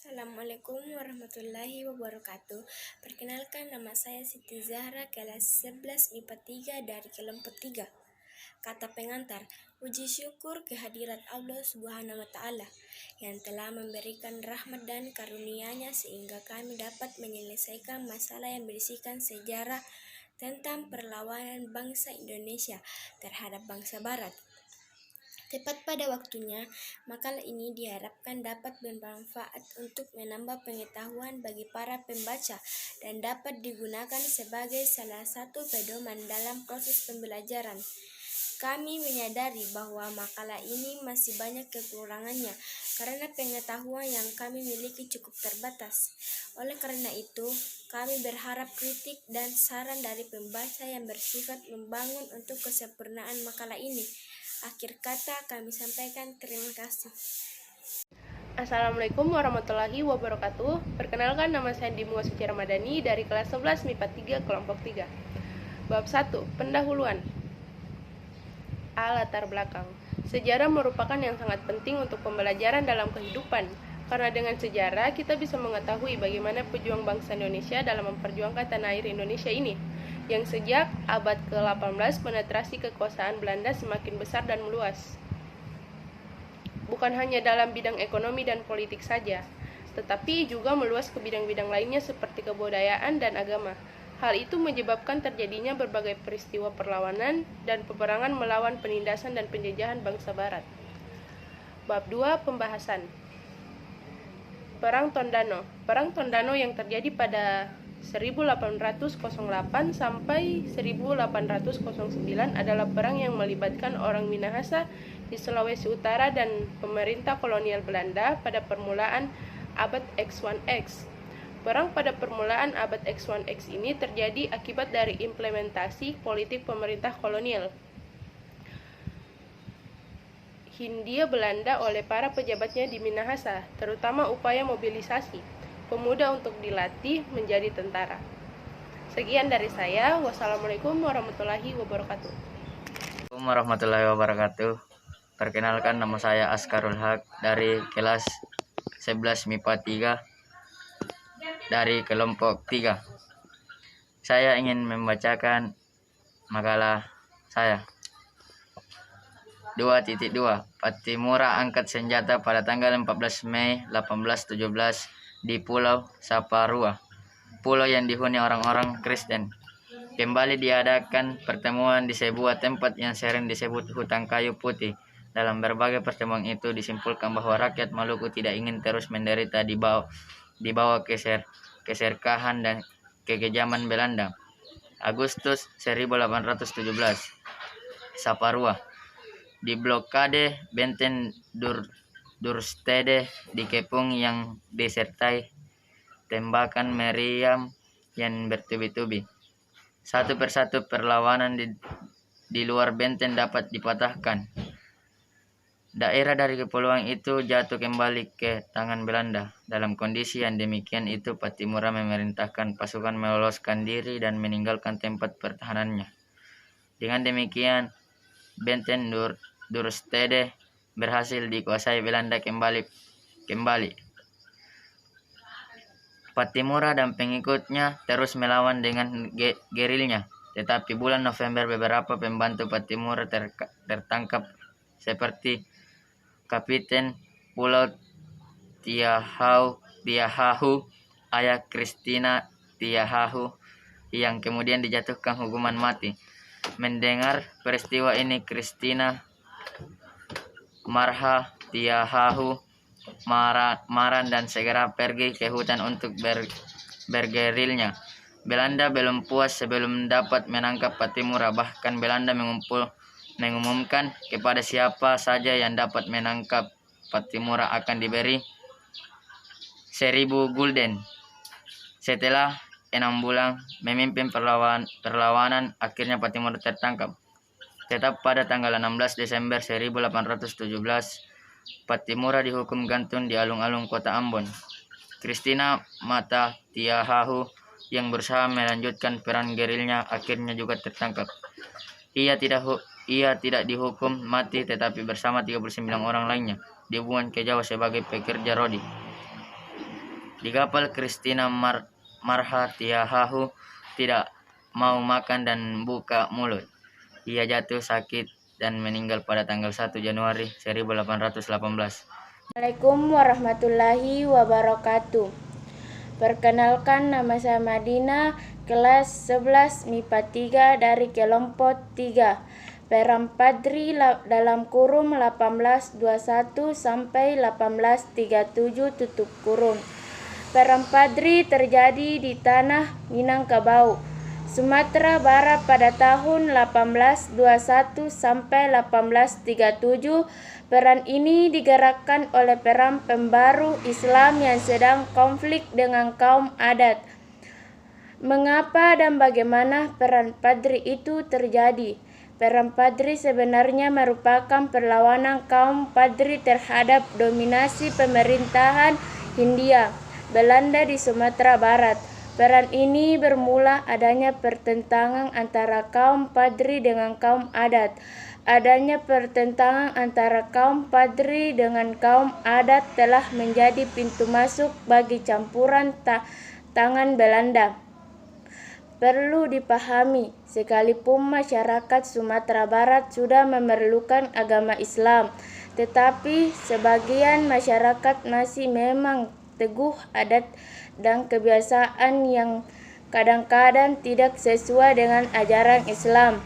Assalamualaikum warahmatullahi wabarakatuh. Perkenalkan, nama saya Siti Zahra, kelas 11 MIPA 3 dari kelompok 3. Kata pengantar, puji syukur kehadirat Allah Subhanahu wa Ta'ala yang telah memberikan rahmat dan karunia-Nya sehingga kami dapat menyelesaikan masalah yang berisikan sejarah tentang perlawanan bangsa Indonesia terhadap bangsa Barat. Tepat pada waktunya, makalah ini diharapkan dapat bermanfaat untuk menambah pengetahuan bagi para pembaca dan dapat digunakan sebagai salah satu pedoman dalam proses pembelajaran. Kami menyadari bahwa makalah ini masih banyak kekurangannya karena pengetahuan yang kami miliki cukup terbatas. Oleh karena itu, kami berharap kritik dan saran dari pembaca yang bersifat membangun untuk kesempurnaan makalah ini. Akhir kata kami sampaikan terima kasih. Assalamualaikum warahmatullahi wabarakatuh. Perkenalkan, nama saya Dimu Suci Ramadhani dari kelas 11 MIPA 3 kelompok 3. Bab 1. Pendahuluan. Latar belakang. Sejarah merupakan yang sangat penting untuk pembelajaran dalam kehidupan. Karena dengan sejarah kita bisa mengetahui bagaimana pejuang bangsa Indonesia dalam memperjuangkan tanah air Indonesia ini, yang sejak abad ke-18 penetrasi kekuasaan Belanda semakin besar dan meluas. Bukan hanya dalam bidang ekonomi dan politik saja, tetapi juga meluas ke bidang-bidang lainnya seperti kebudayaan dan agama. Hal itu menyebabkan terjadinya berbagai peristiwa perlawanan dan peperangan melawan penindasan dan penjajahan bangsa Barat. Bab 2. Pembahasan. Perang Tondano. Perang Tondano yang terjadi pada 1808 sampai 1809 adalah perang yang melibatkan orang Minahasa di Sulawesi Utara dan pemerintah kolonial Belanda pada permulaan abad X1X. Perang pada permulaan abad X1X ini terjadi akibat dari implementasi politik pemerintah kolonial Hindia Belanda oleh para pejabatnya di Minahasa, terutama upaya mobilisasi pemuda untuk dilatih menjadi tentara. Sekian dari saya. Wassalamualaikum warahmatullahi wabarakatuh. Assalamualaikum warahmatullahi wabarakatuh. Perkenalkan, nama saya Askarul Haq dari kelas 11 MIPA 3 dari kelompok 3. Saya ingin membacakan makalah saya. 2.2 Pattimura angkat senjata pada tanggal 14 Mei 1817 di Pulau Saparua, pulau yang dihuni orang-orang Kristen. Kembali diadakan pertemuan di sebuah tempat yang sering disebut Hutan Kayu Putih. Dalam berbagai pertemuan itu disimpulkan bahwa rakyat Maluku tidak ingin terus menderita di bawah keserakahan dan kekejaman Belanda. Agustus 1817, Saparua diblokade, benteng Durstede dikepung yang disertai tembakan meriam yang bertubi-tubi. Satu persatu perlawanan di luar benteng dapat dipatahkan. Daerah dari kepulauan itu jatuh kembali ke tangan Belanda. Dalam kondisi yang demikian itu, Pattimura memerintahkan pasukan meloloskan diri dan meninggalkan tempat pertahanannya. Dengan demikian, benteng Durstede berhasil dikuasai Belanda kembali. Pattimura dan pengikutnya terus melawan dengan gerilya, tetapi bulan November beberapa pembantu Pattimura tertangkap seperti Kapiten Pulau Tiahahu, ayah Kristina Tiahahu, yang kemudian dijatuhkan hukuman mati. Mendengar peristiwa ini, Kristina marah Tiahahu marah dan segera pergi ke hutan untuk bergerilya. Belanda belum puas sebelum dapat menangkap Pattimura. Bahkan Belanda mengumumkan kepada siapa saja yang dapat menangkap Pattimura akan diberi 1.000 gulden. Setelah 6 bulan memimpin perlawanan, akhirnya Pattimura tertangkap. Tetap pada tanggal 16 Desember 1817, Pattimura dihukum gantung di alun-alun kota Ambon. Kristina Mata Tiahahu yang berusaha melanjutkan peran gerilya akhirnya juga tertangkap. Ia tidak dihukum mati, tetapi bersama 39 orang lainnya dibuang ke Jawa sebagai pekerja rodi. Di kapal Kristina Marhatiahahu tidak mau makan dan buka mulut. Ia jatuh sakit dan meninggal pada tanggal 1 Januari 1818. Assalamualaikum warahmatullahi wabarakatuh. Perkenalkan, nama saya Madina, kelas 11 MIPA 3 dari kelompok 3. Peran Padri dalam kurung 1821 sampai 1837 tutup kurung. Peran Padri terjadi di tanah Minangkabau, Sumatera Barat pada tahun 1821 sampai 1837. Peran ini digerakkan oleh peran pembaru Islam yang sedang konflik dengan kaum adat. Mengapa dan bagaimana peran Padri itu terjadi? Peran Padri sebenarnya merupakan perlawanan kaum Padri terhadap dominasi pemerintahan Hindia Belanda di Sumatera Barat. Peran ini bermula adanya pertentangan antara kaum Padri dengan kaum adat. Adanya pertentangan antara kaum Padri dengan kaum adat telah menjadi pintu masuk bagi campuran tangan Belanda. Perlu dipahami, sekalipun masyarakat Sumatera Barat sudah memerlukan agama Islam, tetapi sebagian masyarakat masih memang teguh adat dan kebiasaan yang kadang-kadang tidak sesuai dengan ajaran Islam.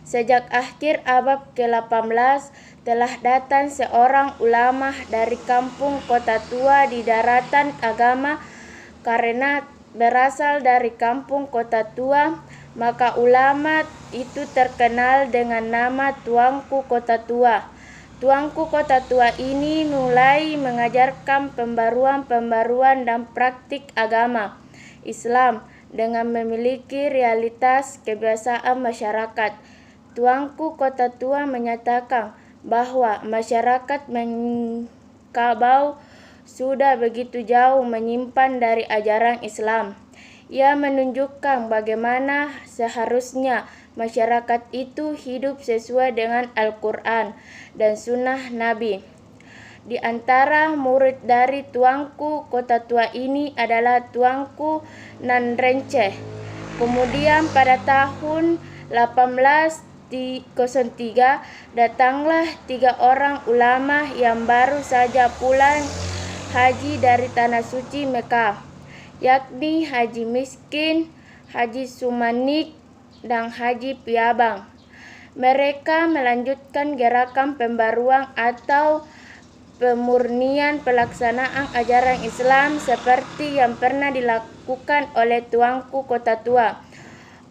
Sejak akhir abad ke-18 telah datang seorang ulama dari kampung Kota Tua di daratan agama. Karena berasal dari kampung Kota Tua, maka ulama itu terkenal dengan nama Tuanku Kota Tua. Tuanku Kota Tua ini mulai mengajarkan pembaruan dan praktik agama Islam dengan memiliki realitas kebiasaan masyarakat. Tuanku Kota Tua menyatakan bahwa masyarakat Minangkabau sudah begitu jauh menyimpan dari ajaran Islam. Ia menunjukkan bagaimana seharusnya masyarakat itu hidup sesuai dengan Al-Quran dan Sunnah Nabi. Di antara murid dari Tuanku Kota Tua ini adalah Tuanku Nanrenceh. Kemudian pada tahun 1803 datanglah 3 orang ulama yang baru saja pulang haji dari Tanah Suci Mekah, yakni Haji Miskin, Haji Sumanik, dan Haji Piabang. Mereka melanjutkan gerakan pembaruan atau pemurnian pelaksanaan ajaran Islam seperti yang pernah dilakukan oleh Tuanku Kota Tua.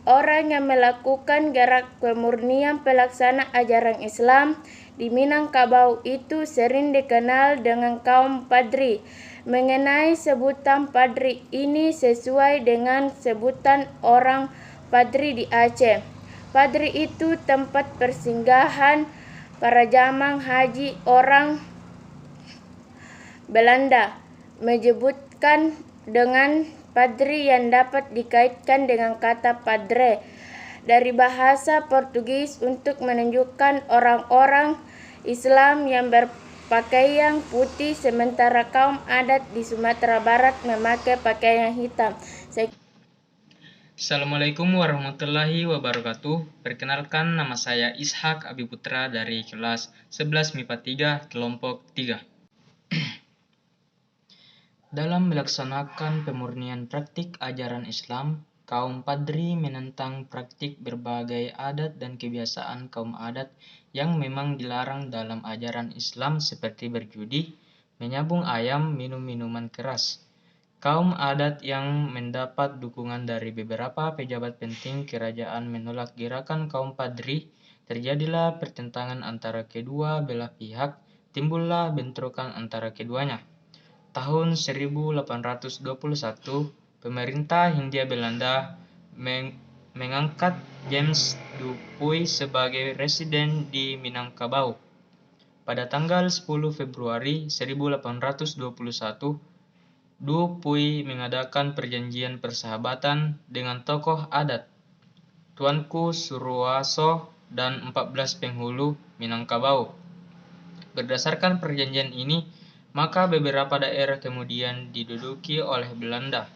Orang yang melakukan gerak pemurnian pelaksana ajaran Islam di Minangkabau itu sering dikenal dengan kaum Padri. Mengenai sebutan Padri ini sesuai dengan sebutan orang Padri di Aceh. Padri itu tempat persinggahan para jamaah haji orang Belanda. Menyebutkan dengan Padri yang dapat dikaitkan dengan kata padre dari bahasa Portugis untuk menunjukkan orang-orang Islam yang berpakaian putih, sementara kaum adat di Sumatera Barat memakai pakaian hitam. Assalamualaikum warahmatullahi wabarakatuh. Perkenalkan, nama saya Ishak Abi Putra dari kelas 11 MIPA 3 kelompok 3. Dalam melaksanakan pemurnian praktik ajaran Islam, kaum Padri menentang praktik berbagai adat dan kebiasaan kaum adat yang memang dilarang dalam ajaran Islam seperti berjudi, menyabung ayam, minum minuman keras. Kaum adat yang mendapat dukungan dari beberapa pejabat penting kerajaan menolak gerakan kaum Padri. Terjadilah pertentangan antara kedua belah pihak, timbullah bentrokan antara keduanya. Tahun 1821, pemerintah Hindia Belanda mengangkat James Dupuy sebagai residen di Minangkabau. Pada tanggal 10 Februari 1821, Dupuy mengadakan perjanjian persahabatan dengan tokoh adat, Tuanku Suroaso dan 14 penghulu Minangkabau. Berdasarkan perjanjian ini, Maka beberapa daerah kemudian diduduki oleh Belanda.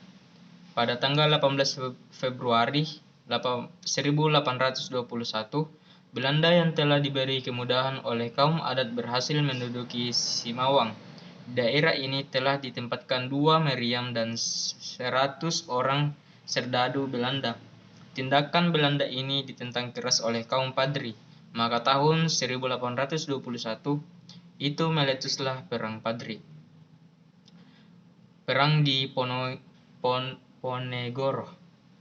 Pada tanggal 18 Februari 1821, Belanda yang telah diberi kemudahan oleh kaum adat berhasil menduduki Simawang. Di daerah ini telah ditempatkan 2 meriam dan 100 orang serdadu Belanda. Tindakan Belanda ini ditentang keras oleh kaum Padri. Maka tahun 1821 itu meletuslah Perang Padri. Perang di Ponegoro.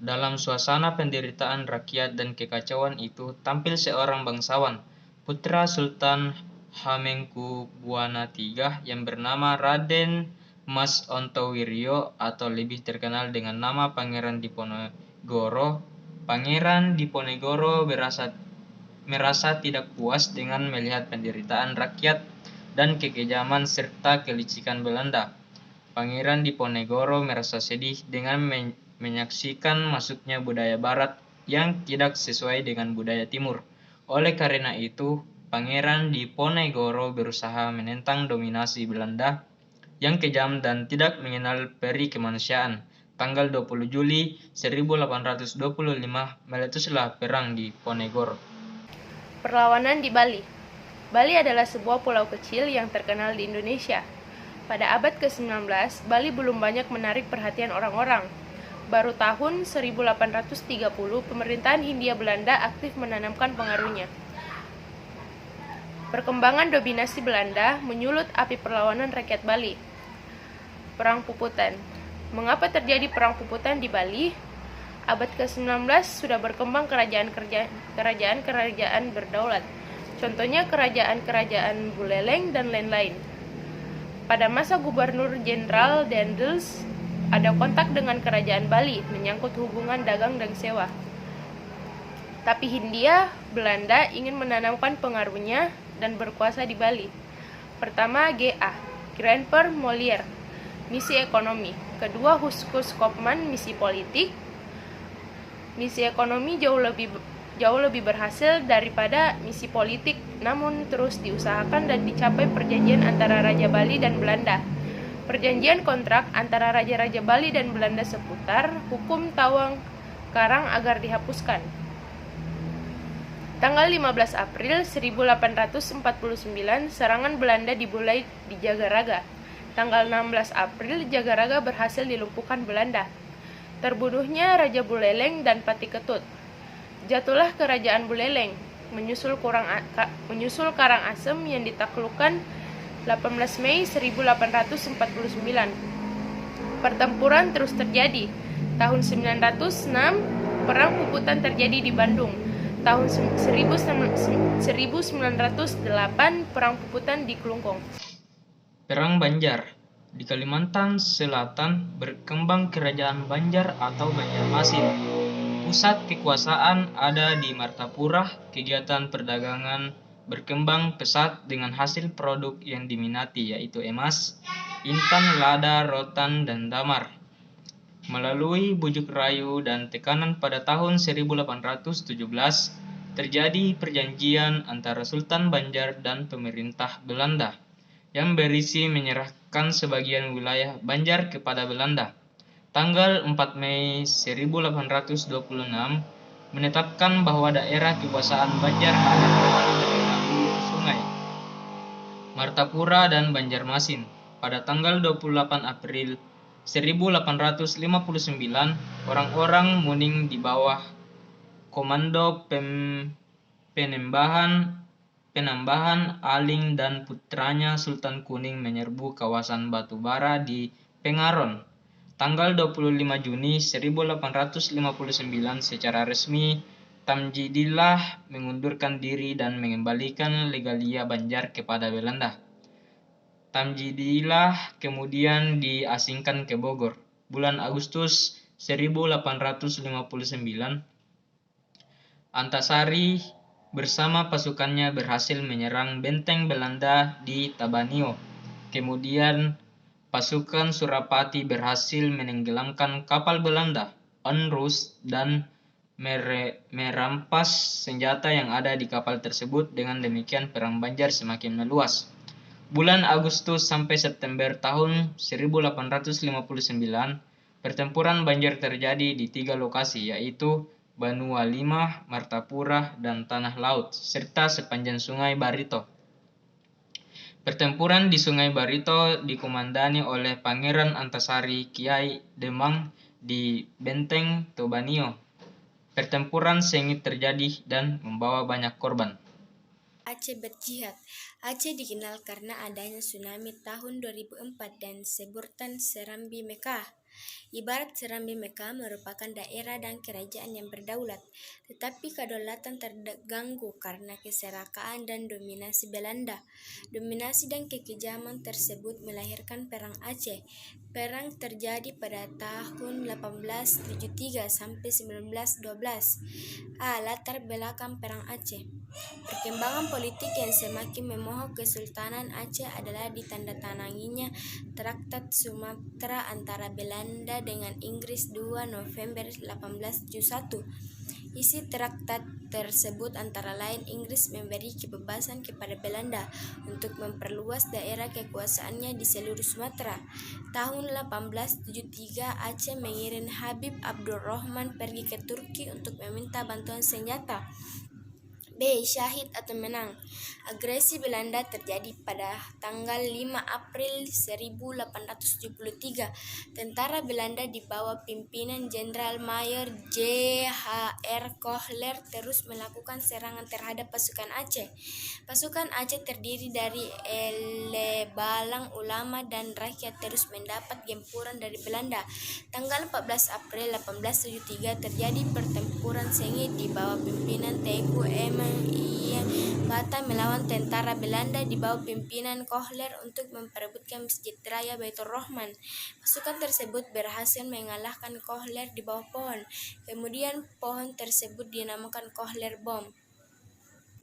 Dalam suasana penderitaan rakyat dan kekacauan itu tampil seorang bangsawan, putra Sultan Hamengkubuwana III yang bernama Raden Mas Ontowiryo atau lebih terkenal dengan nama Pangeran Diponegoro. Pangeran Diponegoro merasa tidak puas dengan melihat penderitaan rakyat dan kekejaman serta kelicikan Belanda. Pangeran Diponegoro merasa sedih dengan menyaksikan masuknya budaya barat yang tidak sesuai dengan budaya timur. Oleh karena itu, Pangeran Diponegoro berusaha menentang dominasi Belanda yang kejam dan tidak mengenal peri kemanusiaan. Tanggal 20 Juli 1825 meletuslah Perang di Ponegoro. Perlawanan di Bali. Bali adalah sebuah pulau kecil yang terkenal di Indonesia. Pada abad ke-19, Bali belum banyak menarik perhatian orang-orang. Baru tahun 1830, pemerintahan Hindia Belanda aktif menanamkan pengaruhnya. Perkembangan dominasi Belanda menyulut api perlawanan rakyat Bali. Perang Puputan. Mengapa terjadi Perang Puputan di Bali? Abad ke-19 sudah berkembang kerajaan-kerajaan berdaulat. Contohnya kerajaan-kerajaan Buleleng dan lain-lain. Pada masa Gubernur Jenderal Daendels, ada kontak dengan kerajaan Bali menyangkut hubungan dagang dan sewa. Tapi Hindia Belanda ingin menanamkan pengaruhnya dan berkuasa di Bali. Pertama, GA, Grandper Molière, misi ekonomi. Kedua, Huskus Kopman, misi politik. Misi ekonomi jauh lebih berhasil daripada misi politik, namun terus diusahakan dan dicapai perjanjian antara Raja Bali dan Belanda. Perjanjian kontrak antara Raja-Raja Bali dan Belanda seputar hukum tawang karang agar dihapuskan. Tanggal 15 April 1849, serangan Belanda dimulai di Jagaraga. Tanggal 16 April, Jagaraga berhasil dilumpuhkan Belanda. Terbunuhnya Raja Buleleng dan Pati Ketut. Jatuhlah kerajaan Buleleng, menyusul Karangasem yang ditaklukkan 18 Mei 1849. Pertempuran terus terjadi. Tahun 906, Perang Puputan terjadi di Bandung. Tahun 1908, Perang Puputan di Klungkung. Perang Banjar. Di Kalimantan Selatan berkembang Kerajaan Banjar atau Banjarmasin. Pusat kekuasaan ada di Martapura. Kegiatan perdagangan berkembang pesat dengan hasil produk yang diminati yaitu emas, intan, lada, rotan, dan damar. Melalui bujuk rayu dan tekanan pada tahun 1817, terjadi perjanjian antara Sultan Banjar dan pemerintah Belanda yang berisi menyerahkan sebagian wilayah Banjar kepada Belanda. Tanggal 4 Mei 1826 menetapkan bahwa daerah kekuasaan Banjar ada Sungai, Martapura, dan Banjarmasin. Pada tanggal 28 April 1859, orang-orang Muning di bawah komando Penambahan Aling dan putranya Sultan Kuning menyerbu kawasan Batubara di Pengaron. Tanggal 25 Juni 1859 secara resmi Tamjidillah mengundurkan diri dan mengembalikan legalia Banjar kepada Belanda. Tamjidillah kemudian diasingkan ke Bogor. Bulan Agustus 1859, Antasari bersama pasukannya berhasil menyerang benteng Belanda di Tabanio. Kemudian pasukan Surapati berhasil menenggelamkan kapal Belanda, Onrus, dan merampas senjata yang ada di kapal tersebut. Dengan demikian Perang Banjar semakin meluas. bulan Agustus sampai September tahun 1859, pertempuran banjir terjadi di 3 lokasi, yaitu Banua Lima, Martapura, dan Tanah Laut, serta sepanjang Sungai Barito. Pertempuran di Sungai Barito dikomandani oleh Pangeran Antasari Kiai Demang di Benteng Tobanio. Pertempuran sengit terjadi dan membawa banyak korban. Aceh berjihad. Aceh dikenal karena adanya tsunami tahun 2004 dan sebutan Serambi Mekah. Ibarat Serambi Mekah merupakan daerah dan kerajaan yang berdaulat, tetapi kedaulatan terganggu karena keserakaan dan dominasi Belanda. Dominasi dan kekejaman tersebut melahirkan Perang Aceh. Perang terjadi pada tahun 1873 sampai 1912. Latar belakang Perang Aceh. Perkembangan politik yang semakin memohon Kesultanan Aceh adalah ditandatanganinya Traktat Sumatera antara Belanda dengan Inggris 2 November 1871. Isi traktat tersebut antara lain Inggris memberi kebebasan kepada Belanda untuk memperluas daerah kekuasaannya di seluruh Sumatera. Tahun 1873 Aceh mengirim Habib Abdurrahman pergi ke Turki untuk meminta bantuan senjata. B. Syahid atau menang. Agresi Belanda terjadi pada tanggal 5 April 1873. Tentara Belanda di bawah pimpinan Jenderal Mayor J.H.R. Kohler terus melakukan serangan terhadap pasukan Aceh. Pasukan Aceh terdiri dari elebalang ulama dan rakyat terus mendapat gempuran dari Belanda. Tanggal 14 April 1873 terjadi pertempuran sengit di bawah pimpinan Tengku Bata melawan tentara Belanda di bawah pimpinan Kohler untuk memperebutkan Masjid Raya Baitur Rahman. Pasukan tersebut berhasil mengalahkan Kohler di bawah pohon. Kemudian pohon tersebut dinamakan Kohler Bom.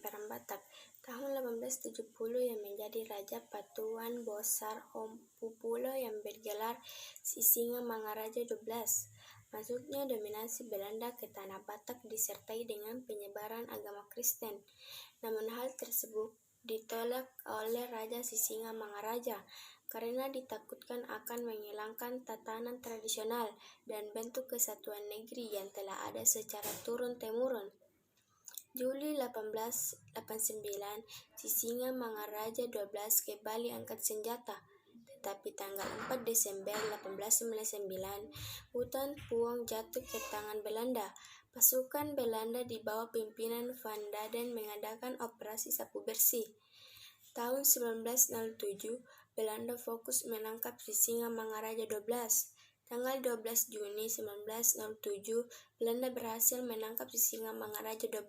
Perang Batak. Tahun 1870 yang menjadi Raja Patuan Bosar Hompu Pulo yang bergelar Sisinga Mangaraja 12. Masuknya dominasi Belanda ke tanah Batak disertai dengan penyebaran agama Kristen. Namun hal tersebut ditolak oleh Raja Sisinga Mangaraja karena ditakutkan akan menghilangkan tatanan tradisional dan bentuk kesatuan negeri yang telah ada secara turun-temurun. Juli 1889, Sisinga Mangaraja 12 kembali angkat senjata. Tetapi tanggal 4 Desember 1899, hutan Puong jatuh ke tangan Belanda. Pasukan Belanda di bawah pimpinan Van Daden mengadakan operasi sapu bersih. Tahun 1907, Belanda fokus menangkap Sisinga Mangaraja 12. Tanggal 12 Juni 1907, Belanda berhasil menangkap Sisinga Mangaraja 12.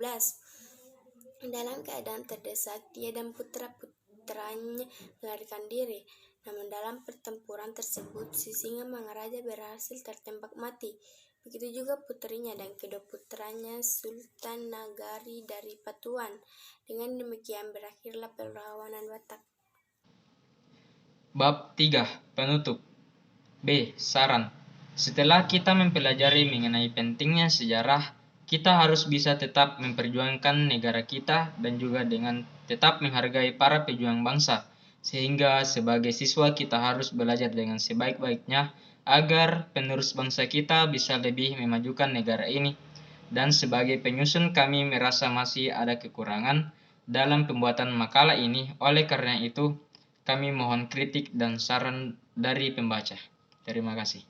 Dalam keadaan terdesak, dia dan putra-putranya melarikan diri. Namun dalam pertempuran tersebut, Sisinga Mangaraja berhasil tertembak mati. Begitu juga putrinya dan kedua putranya Sultan Nagari dari Patuan. Dengan demikian berakhirlah perlawanan Batak. Bab 3. Penutup. B. Saran. Setelah kita mempelajari mengenai pentingnya sejarah, kita harus bisa tetap memperjuangkan negara kita dan juga dengan tetap menghargai para pejuang bangsa. Sehingga sebagai siswa kita harus belajar dengan sebaik-baiknya agar penerus bangsa kita bisa lebih memajukan negara ini. Dan sebagai penyusun kami merasa masih ada kekurangan dalam pembuatan makalah ini. Oleh karena itu, kami mohon kritik dan saran dari pembaca. Terima kasih.